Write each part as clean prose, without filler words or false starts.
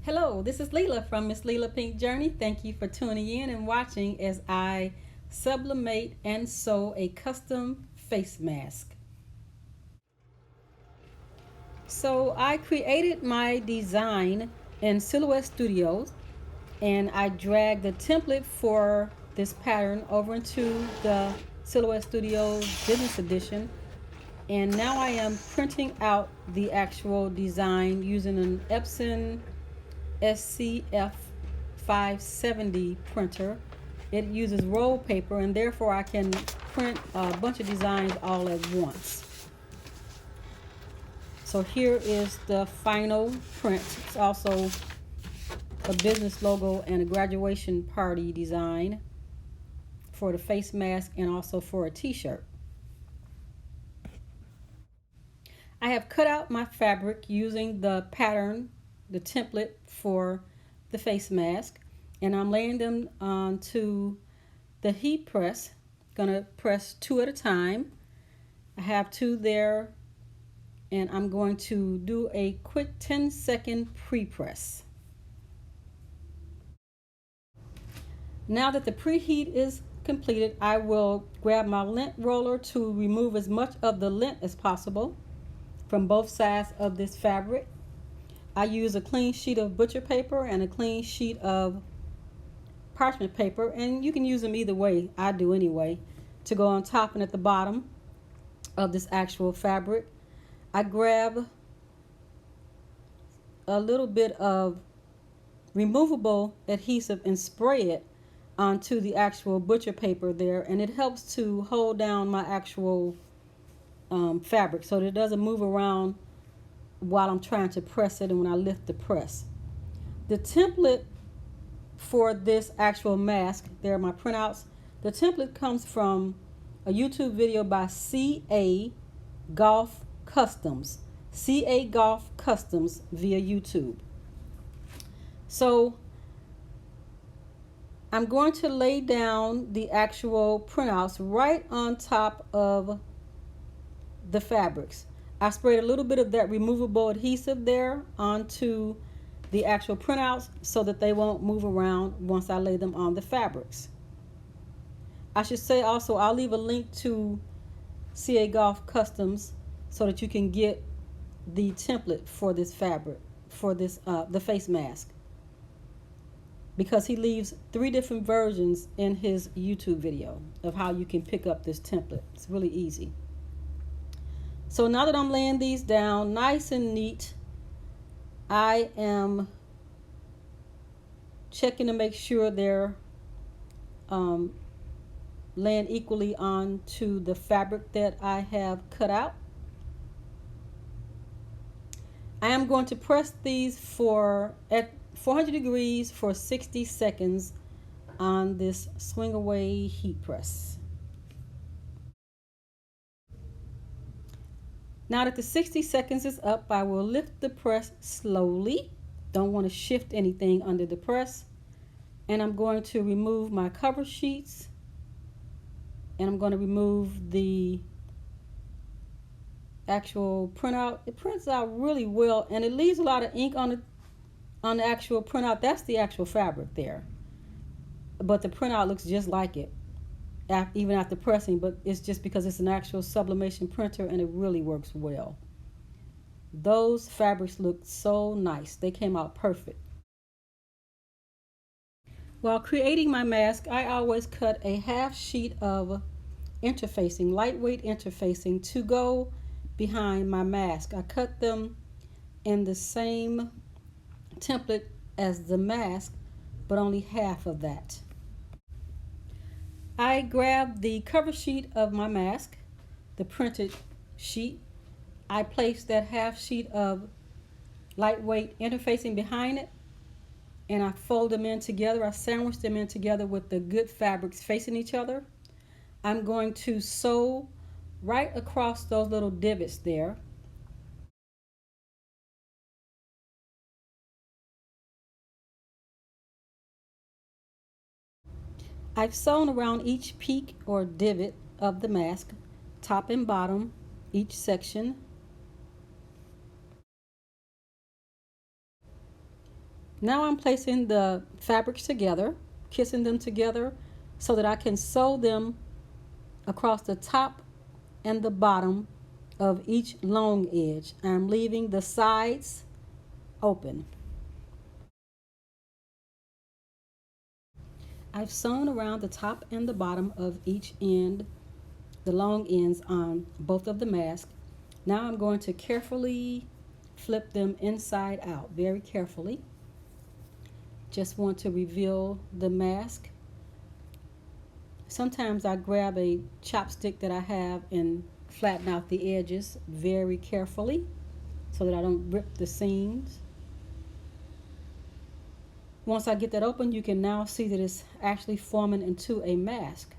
Hello, this is Leela from Miss Leela Pink Journey. Thank you for tuning in and watching as I sublimate and sew a custom face mask. So I created my design in Silhouette Studios and I dragged the template for this pattern over into the Silhouette Studios Business Edition, and now I am printing out the actual design using an Epson SCF 570 printer. It uses roll paper and therefore I can print a bunch of designs all at once. So here is the final print. It's also a business logo and a graduation party design for the face mask and also for a t-shirt. I have cut out my fabric using the pattern, the template for the face mask, and I'm laying them onto the heat press. Gonna press 2 at a time. I have 2 there, and I'm going to do a quick 10-second pre-press. Now that the preheat is completed, I will grab my lint roller to remove as much of the lint as possible from both sides of this fabric. I use a clean sheet of butcher paper and a clean sheet of parchment paper, and you can use them either way. I do anyway, to go on top and at the bottom of this actual fabric. I grab a little bit of removable adhesive and spray it onto the actual butcher paper there, and it helps to hold down my actual fabric so that it doesn't move around while I'm trying to press it and when I lift the press. The template for this actual mask, there are my printouts. The template comes from a YouTube video by CA Golf Customs. CA Golf Customs via YouTube. So I'm going to lay down the actual printouts right on top of the fabrics. I sprayed a little bit of that removable adhesive there onto the actual printouts so that they won't move around once I lay them on the fabrics. I should say also I'll leave a link to CA Golf Customs so that you can get the template for this fabric, for this the face mask, because he leaves 3 different versions in his YouTube video of how you can pick up this template. It's really easy. So now that I'm laying these down nice and neat, I am checking to make sure they're laying equally onto the fabric that I have cut out. I am going to press these at 400 degrees for 60 seconds on this swing away heat press. Now that the 60 seconds is up, I will lift the press slowly. Don't want to shift anything under the press. And I'm going to remove my cover sheets. And I'm going to remove the actual printout. It prints out really well, and it leaves a lot of ink on the actual printout. That's the actual fabric there. But the printout looks just like it, even after pressing, but it's just because it's an actual sublimation printer and it really works well. Those fabrics look so nice. They came out perfect. While creating my mask, I always cut a half sheet of interfacing, lightweight interfacing, to go behind my mask. I cut them in the same template as the mask, but only half of that. I grabbed the cover sheet of my mask, the printed sheet. I placed that half sheet of lightweight interfacing behind it, and I fold them in together. I sandwich them in together with the good fabrics facing each other. I'm going to sew right across those little divots there. I've sewn around each peak or divot of the mask, top and bottom, each section. Now I'm placing the fabrics together, kissing them together so that I can sew them across the top and the bottom of each long edge. I'm leaving the sides open. I've sewn around the top and the bottom of each end, the long ends on both of the masks. Now I'm going to carefully flip them inside out, very carefully. Just want to reveal the mask. Sometimes I grab a chopstick that I have and flatten out the edges very carefully so that I don't rip the seams. Once I get that open, you can now see that it's actually forming into a mask.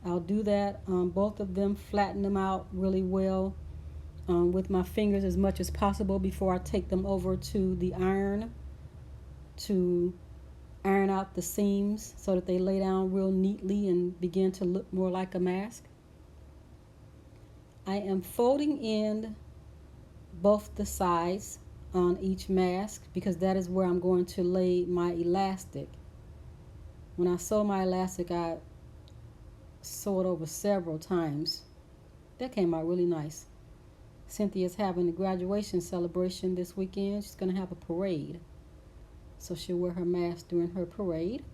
I'll do that on both of them, flatten them out really well with my fingers as much as possible before I take them over to the iron to iron out the seams so that they lay down real neatly and begin to look more like a mask. I am folding in both the sides on each mask because that is where I'm going to lay my elastic. When I sew my elastic, I sew it over several times. That came out really nice. Cynthia's having a graduation celebration this weekend. She's going to have a parade, so she'll wear her mask during her parade.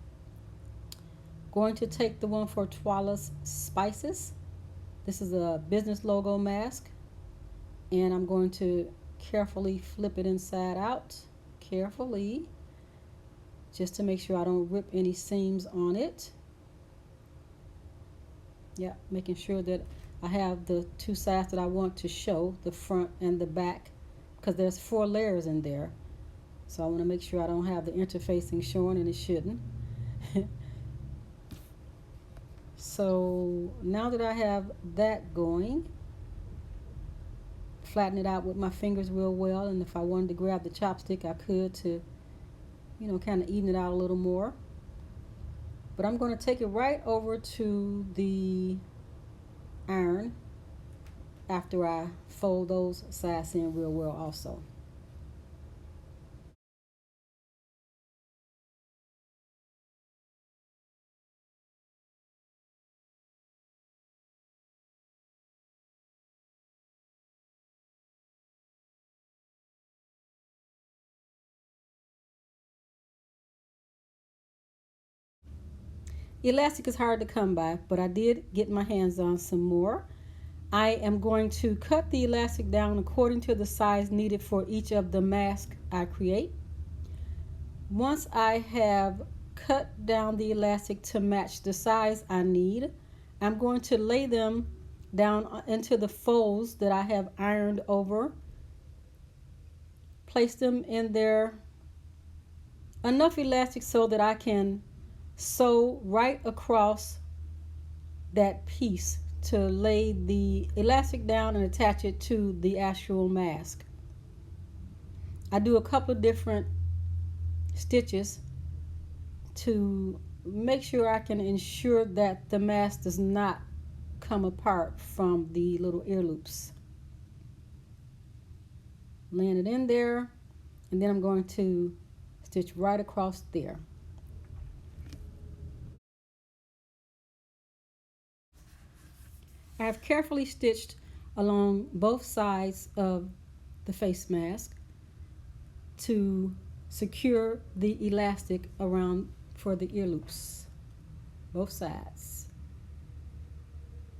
Going to take the one for Twala's Spices. This is a business logo mask, and I'm going to carefully flip it inside out, carefully, just to make sure I don't rip any seams on it. Yeah, making sure that I have the two sides that I want to show, the front and the back, because there's 4 layers in there. So I want to make sure I don't have the interfacing showing, and it shouldn't. So now that I have that going, flatten it out with my fingers real well, and if I wanted to grab the chopstick I could to, kind of even it out a little more. But I'm going to take it right over to the iron after I fold those sides in real well also. Elastic is hard to come by, but I did get my hands on some more. I am going to cut the elastic down according to the size needed for each of the masks I create. Once I have cut down the elastic to match the size I need, I'm going to lay them down into the folds that I have ironed over. Place them in there enough elastic so that I can sew right across that piece to lay the elastic down and attach it to the actual mask. I do a couple of different stitches to make sure I can ensure that the mask does not come apart from the little ear loops. Laying it in there, and then I'm going to stitch right across there. I have carefully stitched along both sides of the face mask to secure the elastic around for the ear loops, both sides.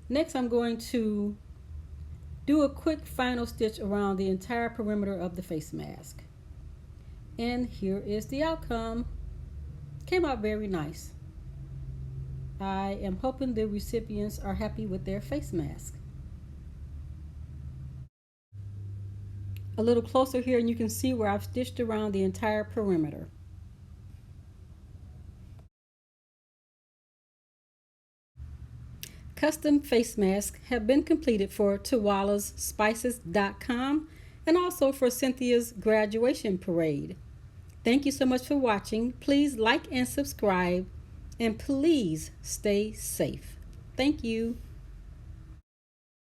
Next, I'm going to do a quick final stitch around the entire perimeter of the face mask. And here is the outcome. Came out very nice. I am hoping the recipients are happy with their face mask. A little closer here and you can see where I've stitched around the entire perimeter. Custom face masks have been completed for TwalaSpices.com and also for Cynthia's graduation parade. Thank you so much for watching. Please like and subscribe, and please stay safe. Thank you.